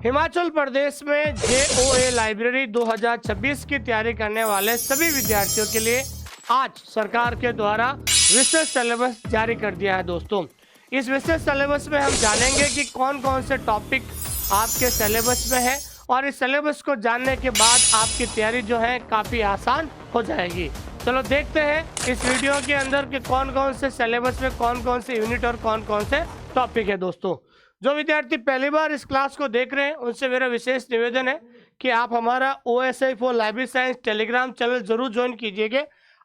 हिमाचल प्रदेश में JOA library 2026 की तैयारी करने वाले सभी विद्यार्थियों के लिए आज सरकार के द्वारा विशेष सिलेबस जारी कर दिया है। दोस्तों, इस विशेष सिलेबस में हम जानेंगे कि कौन कौन से टॉपिक आपके सिलेबस में है और इस सिलेबस को जानने के बाद आपकी तैयारी जो है काफ़ी आसान हो जाएगी। चलो देखते हैं इस वीडियो के अंदर कि कौन कौन से सिलेबस में कौन कौन से यूनिट और कौन कौन से टॉपिक है। दोस्तों, जो विद्यार्थी पहली बार इस क्लास को देख रहे हैं उनसे मेरा विशेष निवेदन है कि आप हमारा OSI for library science Telegram channel जरूर ज्वाइन कीजिएगा।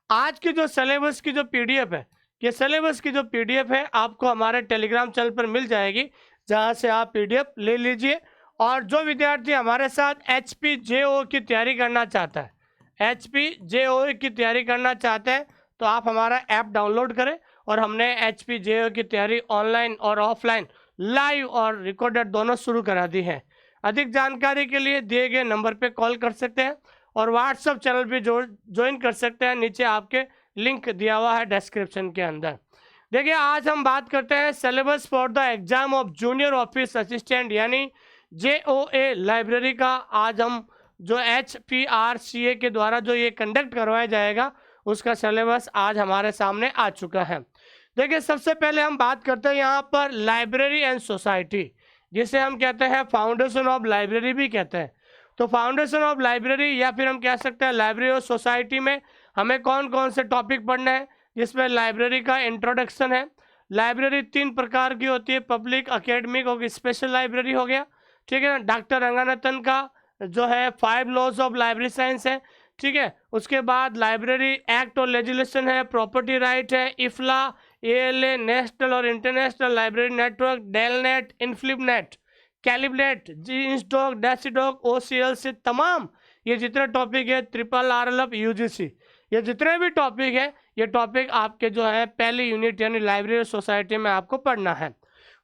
आज की जो सिलेबस की जो PDF है, ये सिलेबस की जो PDF है आपको हमारे टेलीग्राम चैनल पर मिल जाएगी, जहां से आप PDF ले लीजिए। और जो विद्यार्थी हमारे साथ HP JOA की तैयारी करना चाहता है, HP JOA की तैयारी करना चाहते हैं तो आप हमारा ऐप डाउनलोड करें और हमने HP JOA की तैयारी ऑनलाइन और ऑफलाइन लाइव और रिकॉर्डेड दोनों शुरू करा दी है। अधिक जानकारी के लिए दिए गए नंबर पे कॉल कर सकते हैं और व्हाट्सएप चैनल भी ज्वाइन कर सकते हैं। नीचे आपके लिंक दिया हुआ है डिस्क्रिप्शन के अंदर। देखिए, आज हम बात करते हैं syllabus for the exam of junior office assistant यानी JOA लाइब्रेरी का। आज हम जो HPRCA के द्वारा जो ये कंडक्ट करवाया जाएगा उसका सिलेबस आज हमारे सामने आ चुका है। देखिए, सबसे पहले हम बात करते हैं यहाँ पर लाइब्रेरी एंड सोसाइटी, जिसे हम कहते हैं फाउंडेशन ऑफ लाइब्रेरी भी कहते हैं। तो फाउंडेशन ऑफ लाइब्रेरी या फिर हम कह सकते हैं लाइब्रेरी और सोसाइटी में हमें कौन कौन से टॉपिक पढ़ने हैं, जिसमें लाइब्रेरी का इंट्रोडक्शन है। लाइब्रेरी 3 प्रकार की होती है, पब्लिक, अकेडमिक और स्पेशल लाइब्रेरी हो गया, ठीक है ना। डॉक्टर रंगानाथन का जो है 5 लॉज ऑफ लाइब्रेरी साइंस है, ठीक है। उसके बाद लाइब्रेरी एक्ट और लेजिस्लेशन है, प्रॉपर्टी राइट है, इफ्ला, ALA, नेशनल और international library network, DELNET, INFLIBNET, CALIBNET, जीइंस्टॉक, डेसीडॉक, OCL से तमाम ये जितने टॉपिक है, RRRL, UGC, ये जितने भी टॉपिक है, ये टॉपिक आपके जो है पहली यूनिट यानी लाइब्रेरी सोसाइटी में आपको पढ़ना है।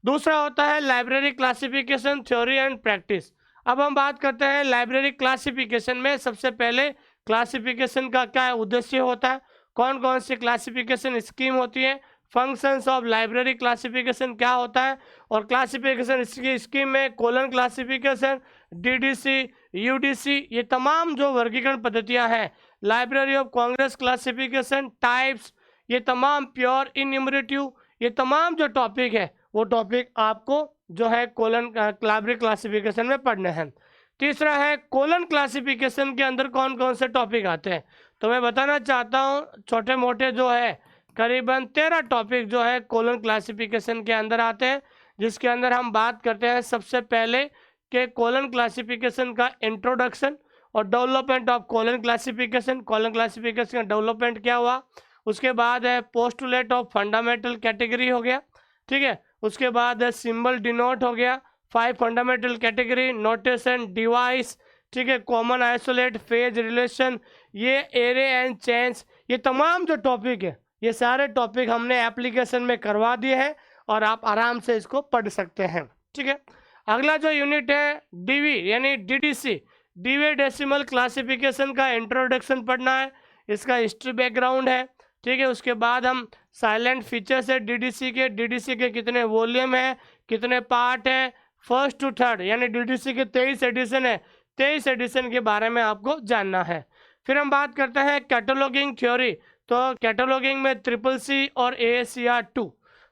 दूसरा होता है library classification, theory and practice. अब हम बात करते हैं लाइब्रेरी क्लासिफिकेशन में। सबसे पहले क्लासिफिकेशन का क्या उद्देश्य होता है, कौन कौन सी क्लासिफिकेशन स्कीम होती है, फंक्शंस ऑफ लाइब्रेरी क्लासिफिकेशन क्या होता है, और क्लासिफिकेशन स्कीम में कोलन क्लासिफिकेशन, DDC, UDC, ये तमाम जो वर्गीकरण पद्धतियां हैं, library of Congress classification, types, ये तमाम प्योर इन्यूमरेटिव, ये तमाम जो टॉपिक है वो टॉपिक आपको जो है कोलन लाइब्रेरी क्लासिफिकेशन में पढ़ने हैं। तीसरा है कोलन क्लासिफिकेशन के अंदर कौन कौन से टॉपिक आते हैं। तो मैं बताना चाहता हूँ छोटे मोटे जो है करीबन 13 टॉपिक जो है कोलन क्लासिफिकेशन के अंदर आते हैं, जिसके अंदर हम बात करते हैं सबसे पहले कि कोलन क्लासिफिकेशन का इंट्रोडक्शन और development of colon classification, colon classification का डेवलपमेंट क्या हुआ। उसके बाद है पोस्टुलेट ऑफ फंडामेंटल कैटेगरी हो गया, ठीक है। उसके बाद है सिंबल डिनोट हो गया, 5 फंडामेंटल कैटेगरी, नोटेशन, डिवाइस, ठीक है, कॉमन आइसोलेट, फेज रिलेशन, ये एरे एंड चेंज, ये तमाम जो टॉपिक है ये सारे टॉपिक हमने एप्लीकेशन में करवा दिए हैं और आप आराम से इसको पढ़ सकते हैं, ठीक है। अगला जो यूनिट है DV यानी DDC, डिवी डेसिमल क्लासिफिकेशन का इंट्रोडक्शन पढ़ना है, इसका हिस्ट्री बैकग्राउंड है, ठीक है। उसके बाद हम साइलेंट फीचर्स है DDC के कितने वॉल्यूम है, कितने पार्ट है, फर्स्ट टू थर्ड यानी DDC के 23 एडिशन है, 23 एडिशन के बारे में आपको जानना है। फिर हम बात करते हैं कैटलॉगिंग थ्योरी। तो कैटलॉगिंग में CCC और AACR2।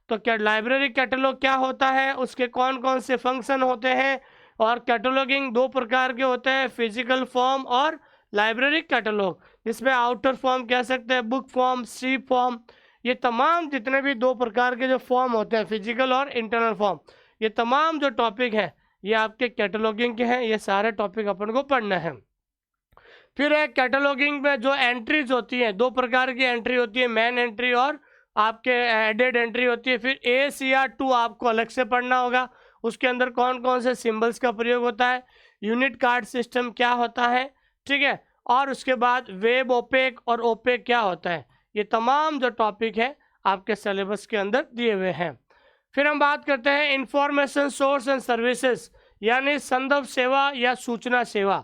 तो क्या लाइब्रेरी कैटलॉग क्या होता है, उसके कौन कौन से फंक्शन होते हैं, और कैटलॉगिंग 2 प्रकार के होते हैं, फिजिकल फॉर्म और लाइब्रेरी कैटलॉग, जिसमें आउटर फॉर्म कह सकते हैं, बुक फॉर्म, सी फॉर्म, ये तमाम जितने भी 2 प्रकार के जो फॉर्म होते हैं, फिजिकल और इंटरनल फॉर्म, ये तमाम जो टॉपिक हैं ये आपके कैटलॉगिंग के हैं। ये सारे टॉपिक अपन को पढ़ना है। फिर है कैटलॉगिंग में जो एंट्रीज होती हैं, 2 प्रकार की एंट्री होती है, मेन एंट्री और आपके एडेड एंट्री होती है। फिर AACR2 आपको अलग से पढ़ना होगा, उसके अंदर कौन कौन से सिंबल्स का प्रयोग होता है, यूनिट कार्ड सिस्टम क्या होता है, ठीक है। और उसके बाद वेब ओपेक और ओपेक क्या होता है, ये तमाम जो टॉपिक है आपके सिलेबस के अंदर दिए हुए हैं। फिर हम बात करते हैं इंफॉर्मेशन सोर्स एंड सर्विसेज यानी संदर्भ सेवा या सूचना सेवा।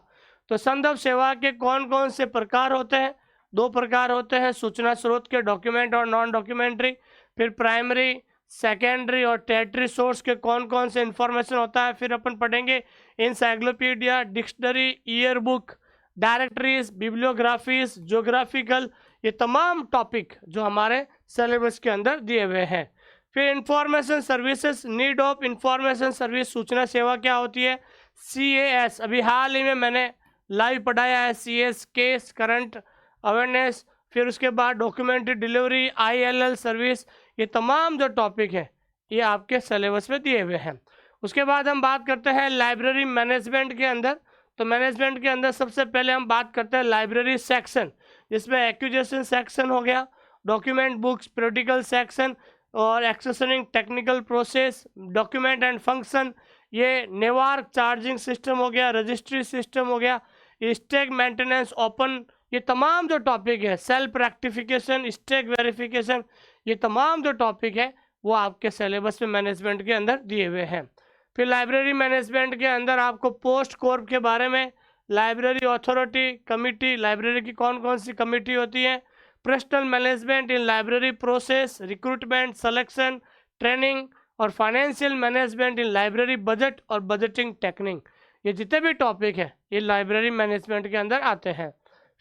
तो संदर्भ सेवा के कौन कौन से प्रकार होते हैं, 2 प्रकार होते हैं, सूचना स्रोत के, डॉक्यूमेंट और नॉन डॉक्यूमेंट्री। फिर प्राइमरी सेकेंडरी और टेरिटरी सोर्स के कौन कौन से इंफॉर्मेशन होता है। फिर अपन पढ़ेंगे encyclopedia, dictionary, year book, directories, bibliographies, geographical, ये तमाम टॉपिक जो हमारे सिलेबस के अंदर दिए हुए हैं। फिर information services, need of information service, सूचना सेवा क्या होती है। CAS, अभी हाल ही में मैंने लाइव पढ़ाया है, CS केस करंट अवेयरनेस। फिर उसके बाद डॉक्यूमेंट्री डिलीवरी, ILL सर्विस, ये तमाम जो टॉपिक है ये आपके सिलेबस में दिए हुए हैं। उसके बाद हम बात करते हैं लाइब्रेरी मैनेजमेंट के अंदर। तो मैनेजमेंट के अंदर सबसे पहले हम बात करते हैं लाइब्रेरी सेक्शन, जिसमें एक्विजिशन सेक्शन हो गया, डॉक्यूमेंट बुक्स, पीरियोडिकल सेक्शन और accessioning technical process, document and function, ये नेटवर्क चार्जिंग सिस्टम हो गया, रजिस्ट्री सिस्टम हो गया, स्टैक मेंटेनेंस, ओपन, ये तमाम जो टॉपिक है, सेल्फ रेक्टिफिकेशन, स्टैक वेरिफिकेशन, ये तमाम जो टॉपिक है वो आपके सिलेबस में मैनेजमेंट के अंदर दिए हुए हैं। फिर लाइब्रेरी मैनेजमेंट के अंदर आपको पोस्ट कॉर्प के बारे में, लाइब्रेरी अथॉरिटी कमिटी, लाइब्रेरी की कौन कौन सी कमिटी होती है, personal management in library process, recruitment, selection, training और financial management in library budget और बजटिंग टेक्निक, ये जितने भी टॉपिक है ये लाइब्रेरी मैनेजमेंट के अंदर आते हैं।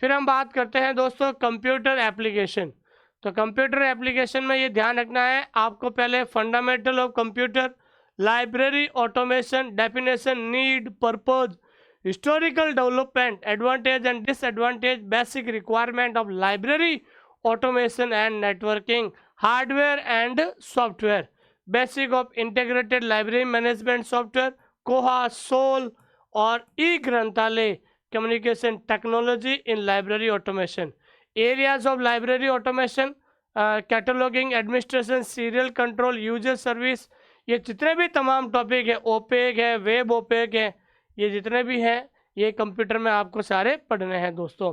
फिर हम बात करते हैं दोस्तों कंप्यूटर एप्लीकेशन। तो कंप्यूटर एप्लीकेशन में ये ध्यान रखना है आपको, पहले fundamental of computer, library automation, definition, need, purpose, historical development, advantage and disadvantage, basic requirement of library automation and networking, hardware and software, basic of integrated library management software, कोहा, soul और ई ग्रंथालय communication technology in library automation, areas of library automation, cataloguing, administration, serial control, user service, ये जितने भी तमाम topic है, OPEC है, web OPEC है, ये जितने भी हैं ये कंप्यूटर में आपको सारे पढ़ने हैं दोस्तों।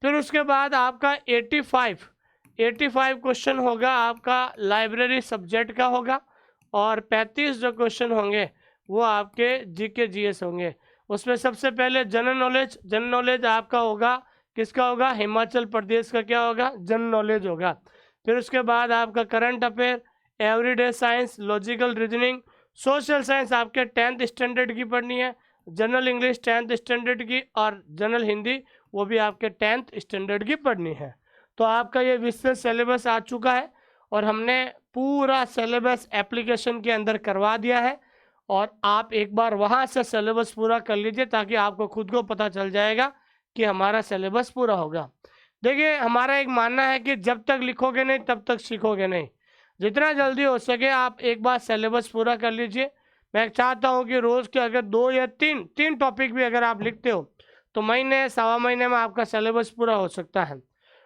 फिर उसके बाद आपका 85 क्वेश्चन होगा आपका लाइब्रेरी सब्जेक्ट का होगा, और 35 जो क्वेश्चन होंगे वो आपके GK GS होंगे। उसमें सबसे पहले जनरल नॉलेज आपका होगा, किसका होगा, हिमाचल प्रदेश का क्या होगा, जनरल नॉलेज होगा। फिर उसके बाद आपका current affair, everyday science, logical reasoning, social science आपके 10th स्टैंडर्ड की पढ़नी है, जनरल इंग्लिश 10th स्टैंडर्ड की, और जनरल हिंदी वो भी आपके 10th स्टैंडर्ड की पढ़नी है। तो आपका ये विस्तृत सिलेबस आ चुका है और हमने पूरा सिलेबस एप्लीकेशन के अंदर करवा दिया है, और आप एक बार वहाँ से सिलेबस पूरा कर लीजिए ताकि आपको खुद को पता चल जाएगा कि हमारा सिलेबस पूरा होगा। देखिए हमारा एक मानना है कि जब तक लिखोगे नहीं तब तक सीखोगे नहीं। जितना जल्दी हो सके आप एक बार सिलेबस पूरा कर लीजिए। मैं चाहता हूँ कि रोज़ के अगर 2 या 3 टॉपिक भी अगर आप लिखते हो तो महीने सवा महीने में आपका सिलेबस पूरा हो सकता है।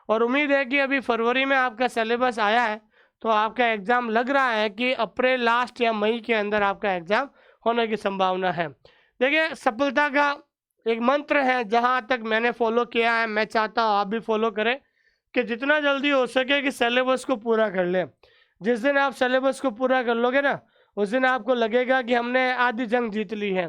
और उम्मीद है कि अभी फरवरी में आपका सिलेबस आया है तो आपका एग्ज़ाम लग रहा है कि अप्रैल लास्ट या मई के अंदर आपका एग्ज़ाम होने की संभावना है। देखिए सफलता का एक मंत्र है, जहाँ तक मैंने फॉलो किया है, मैं चाहता हूँ आप भी फॉलो करें कि जितना जल्दी हो सके कि सिलेबस को पूरा कर लें। जिस दिन आप सिलेबस को पूरा कर लोगे ना उस दिन आपको लगेगा कि हमने आधी जंग जीत ली है।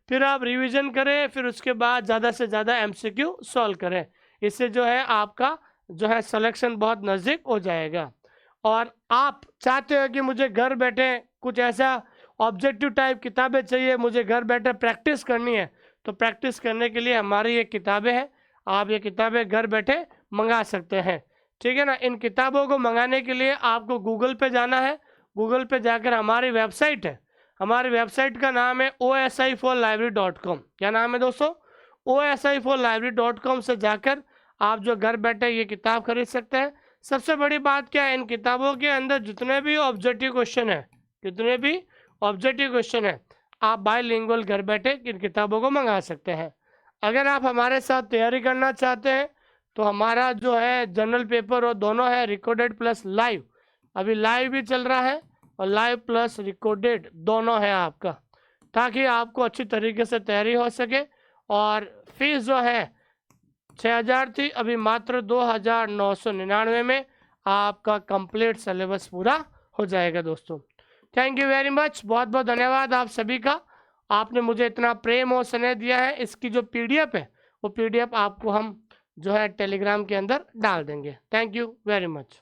फिर आप रिवीजन करें, फिर उसके बाद ज़्यादा से ज़्यादा MCQ सॉल्व करें। इससे जो है आपका जो है सिलेक्शन बहुत नज़दीक हो जाएगा। और आप चाहते हो कि मुझे घर बैठे कुछ ऐसा ऑब्जेक्टिव टाइप किताबें चाहिए, मुझे घर बैठे प्रैक्टिस करनी है, तो प्रैक्टिस करने के लिए हमारी ये किताबें हैं, आप ये किताबें घर बैठे मंगा सकते हैं, ठीक है ना। इन किताबों को मंगाने के लिए आपको गूगल पे जाना है। गूगल पे जाकर हमारी वेबसाइट है, हमारी वेबसाइट का नाम है OSI4library.com। क्या नाम है दोस्तों? OSI4library.com से जाकर आप जो घर बैठे ये किताब खरीद सकते हैं। सबसे बड़ी बात क्या है, इन किताबों के अंदर जितने भी ऑब्जेक्टिव क्वेश्चन है आप बायलिंगुअल घर बैठे इन किताबों को मंगा सकते हैं। अगर आप हमारे साथ तैयारी करना चाहते हैं तो हमारा जो है जनरल पेपर और दोनों है, रिकॉर्डेड प्लस लाइव। अभी लाइव भी चल रहा है और लाइव प्लस रिकॉर्डेड दोनों है आपका, ताकि आपको अच्छी तरीके से तैयारी हो सके। और फीस जो है 6000 थी, अभी मात्र 2999 में आपका कंप्लीट सिलेबस पूरा हो जाएगा दोस्तों। थैंक यू वेरी मच, बहुत बहुत धन्यवाद आप सभी का, आपने मुझे इतना प्रेम और स्नेह दिया है। इसकी जो PDF है वो PDF आपको हम जो है टेलीग्राम के अंदर डाल देंगे। Thank you very much.